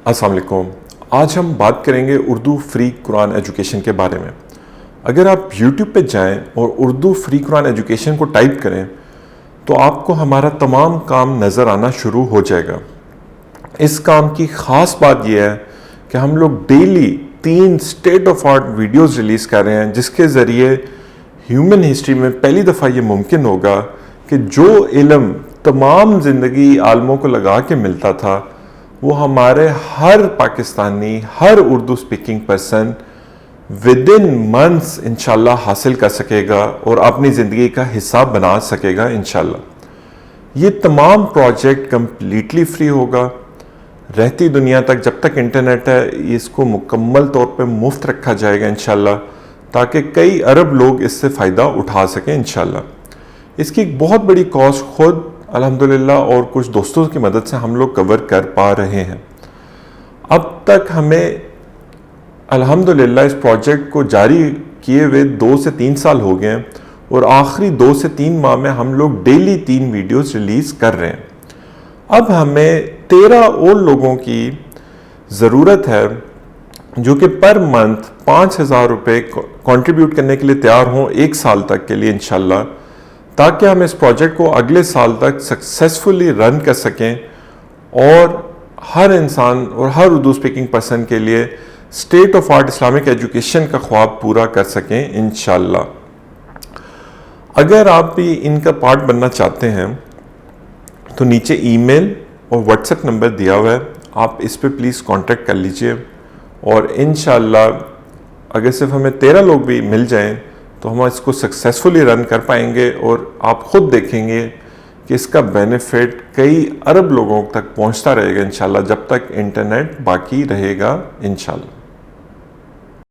अस्सलाम वालेकुम। आज हम बात करेंगे उर्दू फ्री कुरान एजुकेशन के बारे में। अगर आप YouTube पे जाएं और उर्दू फ्री कुरान एजुकेशन को टाइप करें तो आपको हमारा तमाम काम नज़र आना शुरू हो जाएगा। इस काम की ख़ास बात यह है कि हम लोग daily 3 state of art videos release कर रहे हैं, जिसके ज़रिए ह्यूमन हिस्ट्री में पहली दफ़ा ये मुमकिन होगा कि जो इल्म तमाम ज़िंदगी आलमों को लगा के मिलता था वो हमारे हर पाकिस्तानी, हर Urdu speaking person within months इंशाल्लाह हासिल कर सकेगा और अपनी ज़िंदगी का हिस्सा बना सकेगा इंशाल्लाह। ये तमाम प्रोजेक्ट कंप्लीटली फ्री होगा। रहती दुनिया तक जब तक इंटरनेट है इसको मुकम्मल तौर पे मुफ्त रखा जाएगा इंशाल्लाह, ताकि कई अरब लोग इससे फ़ायदा उठा सकें इंशाल्लाह। इसकी एक बहुत बड़ी कॉस्ट खुद अल्हम्दुलिल्लाह और कुछ दोस्तों की मदद से हम लोग कवर कर पा रहे हैं। अब तक हमें अल्हम्दुलिल्लाह इस प्रोजेक्ट को जारी किए हुए 2 से 3 साल हो गए हैं और आखिरी 2 से 3 माह में हम लोग डेली 3 वीडियोस रिलीज़ कर रहे हैं। अब हमें 13 और लोगों की ज़रूरत है जो कि पर मंथ 5,000 रुपये कॉन्ट्रीब्यूट करने के लिए तैयार हों 1 साल तक के लिए इंशाल्लाह, ताकि हम इस प्रोजेक्ट को अगले साल तक सक्सेसफुली रन कर सकें और हर इंसान और हर उर्दू स्पीकिंग पर्सन के लिए state of art Islamic education का ख्वाब पूरा कर सकें इंशाल्लाह। अगर आप भी इनका पार्ट बनना चाहते हैं तो नीचे ईमेल और व्हाट्सएप नंबर दिया हुआ है, आप इस पे प्लीज़ कांटेक्ट कर लीजिए और इंशाल्लाह अगर सिर्फ हमें 13 लोग भी मिल जाएं तो हम इसको सक्सेसफुली रन कर पाएंगे और आप खुद देखेंगे कि इसका बेनिफिट कई अरब लोगों तक पहुंचता रहेगा इंशाल्लाह, जब तक इंटरनेट बाकी रहेगा इंशाल्लाह।